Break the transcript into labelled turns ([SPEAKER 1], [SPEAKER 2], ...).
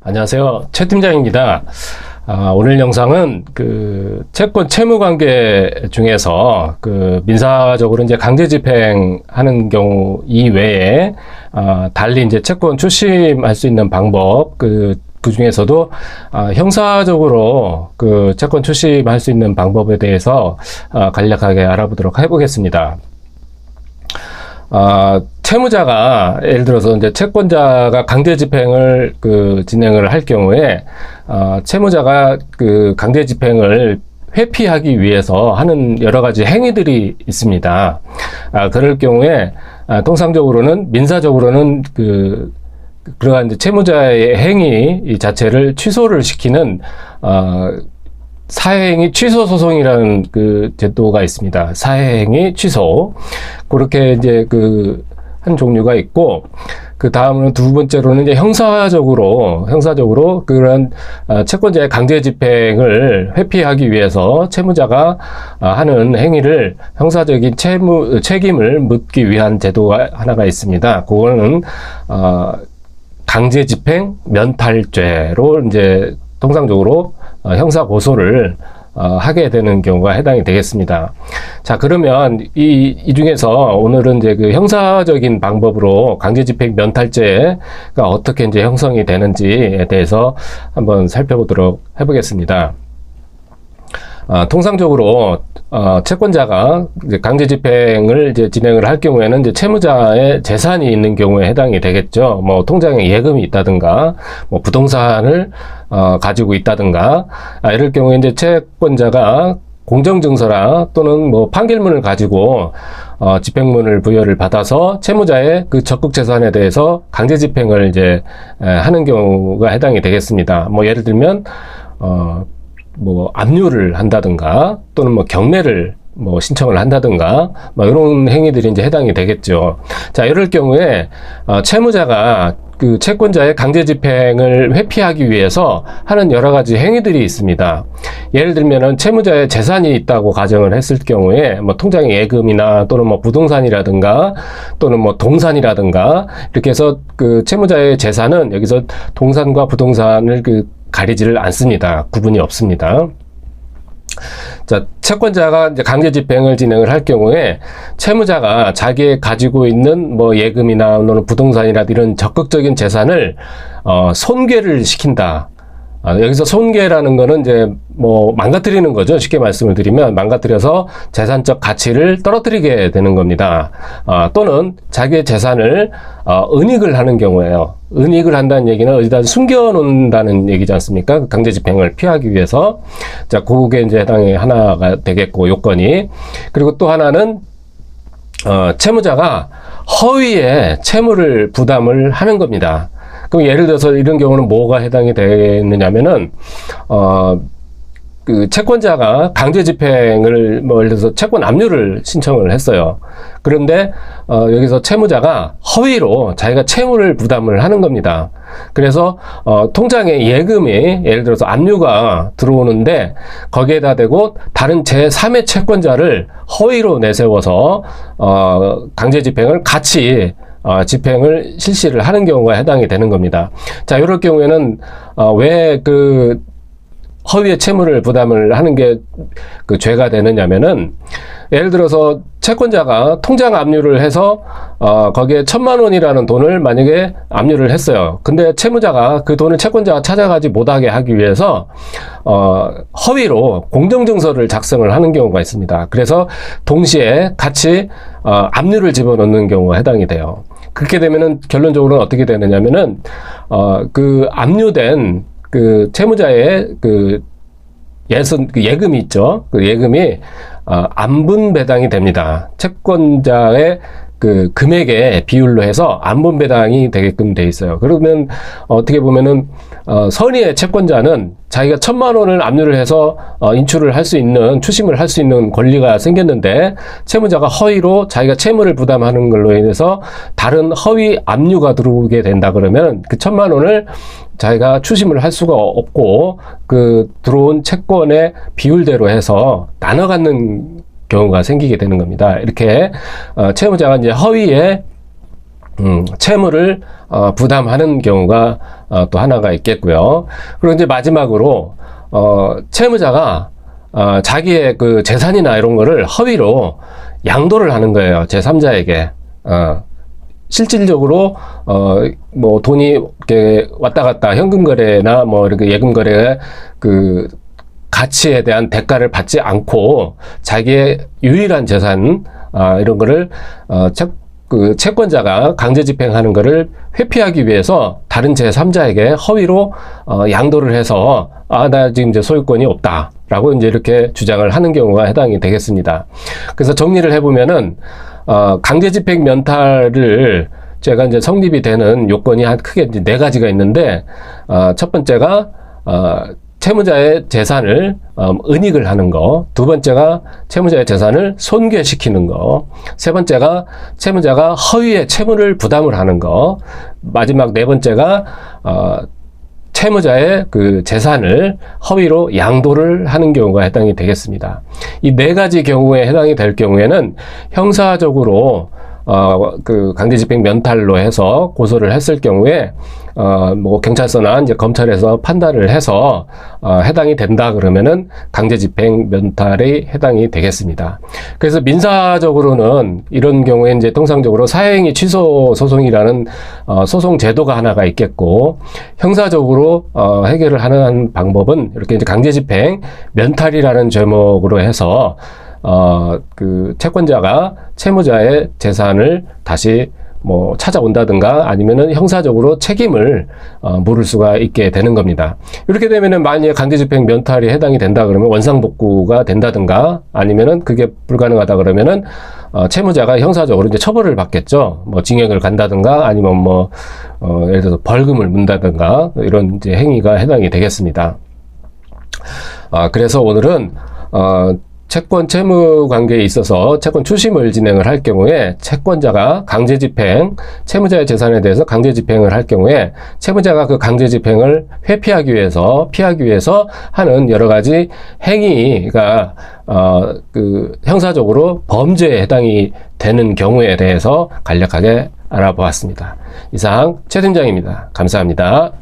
[SPEAKER 1] 안녕하세요. 최 팀장입니다. 오늘 영상은 채권 채무 관계 중에서 민사적으로 이제 강제 집행하는 경우 이외에 달리 이제 채권 추심할 수 있는 방법, 그 중에서도 형사적으로 채권 추심할 수 있는 방법에 대해서 간략하게 알아보도록 해보겠습니다. 채무자가 예를 들어서 이제 채권자가 강제 집행을 진행을 할 경우에 채무자가 강제 집행을 회피하기 위해서 하는 여러 가지 행위들이 있습니다. 그럴 경우에 통상적으로는 민사적으로는 그러한 이제 채무자의 행위 자체를 취소를 시키는 사회행위 취소 소송이라는 제도가 있습니다. 사회행위 취소. 그렇게 이제 한 종류가 있고, 그 다음은 두 번째로는 이제 형사적으로 그런 채권자의 강제 집행을 회피하기 위해서 채무자가 하는 행위를 형사적인 책임을 묻기 위한 제도가 하나가 있습니다. 그거는 강제 집행 면탈죄로 이제 통상적으로 형사 고소를 하게 되는 경우가 해당이 되겠습니다. 자, 그러면 이 중에서 오늘은 이제 형사적인 방법으로 강제집행 면탈죄가 어떻게 이제 형성이 되는지에 대해서 한번 살펴보도록 해보겠습니다. 통상적으로 채권자가 이제 강제 집행을 이제 진행을 할 경우에는 이제 채무자의 재산이 있는 경우에 해당이 되겠죠. 뭐 통장에 예금이 있다든가, 뭐 부동산을 가지고 있다든가, 이럴 경우에 이제 채권자가 공정증서나 또는 뭐 판결문을 가지고 집행문을 부여를 받아서 채무자의 적극 재산에 대해서 강제 집행을 이제 하는 경우가 해당이 되겠습니다. 뭐 예를 들면 뭐 압류를 한다든가 또는 뭐 경매를 뭐 신청을 한다든가 뭐 이런 행위들이 이제 해당이 되겠죠. 자, 이럴 경우에 채무자가 채권자의 강제 집행을 회피하기 위해서 하는 여러 가지 행위들이 있습니다. 예를 들면은 채무자의 재산이 있다고 가정을 했을 경우에 뭐 통장에 예금이나 또는 뭐 부동산이라든가 또는 뭐 동산이라든가 이렇게 해서 채무자의 재산은 여기서 동산과 부동산을 가리지를 않습니다. 구분이 없습니다. 자, 채권자가 이제 강제 집행을 진행을 할 경우에 채무자가 자기의 가지고 있는 뭐 예금이나 또는 부동산이나 이런 적극적인 재산을 손괴를 시킨다. 여기서 손괴라는 거는 이제 뭐 망가뜨리는 거죠. 쉽게 말씀을 드리면 망가뜨려서 재산적 가치를 떨어뜨리게 되는 겁니다. 또는 자기의 재산을 은닉을 하는 경우에요. 은닉을 한다는 얘기는 어디다 숨겨놓는다는 얘기지 않습니까? 강제 집행을 피하기 위해서. 자, 그게 이제 해당이 하나가 되겠고, 요건이. 그리고 또 하나는 채무자가 허위의 채무를 부담을 하는 겁니다. 그럼 예를 들어서 이런 경우는 뭐가 해당이 되느냐면은, 채권자가 강제 집행을, 뭐, 예를 들어서 채권 압류를 신청을 했어요. 그런데, 여기서 채무자가 허위로 자기가 채무를 부담을 하는 겁니다. 그래서, 통장에 예금이, 예를 들어서 압류가 들어오는데, 거기에다 대고 다른 제3의 채권자를 허위로 내세워서, 강제 집행을 같이 집행을 실시를 하는 경우가 해당이 되는 겁니다. 자, 이럴 경우에는 왜 허위의 채무를 부담을 하는 게 죄가 되느냐면은, 예를 들어서 채권자가 통장 압류를 해서 거기에 1,000만 원이라는 돈을 만약에 압류를 했어요. 근데 채무자가 그 돈을 채권자가 찾아가지 못하게 하기 위해서 허위로 공정증서를 작성을 하는 경우가 있습니다. 그래서 동시에 같이 압류를 집어넣는 경우가 해당이 돼요. 그렇게 되면은 결론적으로는 어떻게 되느냐면은 압류된 채무자의 예금이 있죠. 예금이 안분 배당이 됩니다. 채권자의 금액의 비율로 해서 안분 배당이 되게끔 돼 있어요. 그러면 어떻게 보면은 선의의 채권자는 자기가 1,000만 원을 압류를 해서 인출을 할 수 있는, 추심을 할 수 있는 권리가 생겼는데, 채무자가 허위로 자기가 채무를 부담하는 걸로 인해서 다른 허위 압류가 들어오게 된다 그러면 그 1,000만 원을 자기가 추심을 할 수가 없고, 들어온 채권의 비율대로 해서 나눠 갖는 경우가 생기게 되는 겁니다. 이렇게 채무자가 이제 허위의 채무를 부담하는 경우가 또 하나가 있겠고요. 그리고 이제 마지막으로 채무자가 자기의 그 재산이나 이런 거를 허위로 양도를 하는 거예요. 제3자에게. 실질적으로 뭐 돈이 이렇게 왔다 갔다 현금 거래나 뭐 이렇게 예금 거래의 그 가치에 대한 대가를 받지 않고 자기의 유일한 재산 이런 거를 그 채권자가 강제 집행하는 거를 회피하기 위해서 다른 제3자에게 허위로 양도를 해서 나 지금 이제 소유권이 없다라고 이제 이렇게 주장을 하는 경우가 해당이 되겠습니다. 그래서 정리를 해보면은 강제 집행 면탈을 제가 이제 성립이 되는 요건이 크게 이제 4가지가 있는데 첫 번째가 채무자의 재산을 은닉을 하는 거, 두 번째가 채무자의 재산을 손괴시키는 거, 세 번째가 채무자가 허위의 채무를 부담을 하는 거, 마지막 4번째가 채무자의 그 재산을 허위로 양도를 하는 경우가 해당이 되겠습니다. 이 4가지 경우에 해당이 될 경우에는 형사적으로 그 강제집행 면탈로 해서 고소를 했을 경우에 뭐 경찰서나 이제 검찰에서 판단을 해서 해당이 된다 그러면은 강제집행 면탈에 해당이 되겠습니다. 그래서 민사적으로는 이런 경우에 이제 통상적으로 사행위 취소 소송이라는 소송 제도가 하나가 있겠고, 형사적으로 해결을 하는 방법은 이렇게 이제 강제집행 면탈이라는 제목으로 해서 그 채권자가 채무자의 재산을 다시 뭐 찾아온다든가 아니면은 형사적으로 책임을 물을 수가 있게 되는 겁니다. 이렇게 되면은 만약에 강제집행 면탈이 해당이 된다 그러면 원상복구가 된다든가 아니면은 그게 불가능하다 그러면은 채무자가 형사적으로 이제 처벌을 받겠죠. 뭐 징역을 간다든가 아니면 뭐 예를 들어서 벌금을 문다든가 이런 이제 행위가 해당이 되겠습니다. 그래서 오늘은 채권 채무 관계에 있어서 채권 추심을 진행을 할 경우에 채권자가 강제집행, 채무자의 재산에 대해서 강제집행을 할 경우에 채무자가 그 강제집행을 회피하기 위해서, 피하기 위해서 하는 여러 가지 행위가 그 형사적으로 범죄에 해당이 되는 경우에 대해서 간략하게 알아보았습니다. 이상 최 팀장입니다. 감사합니다.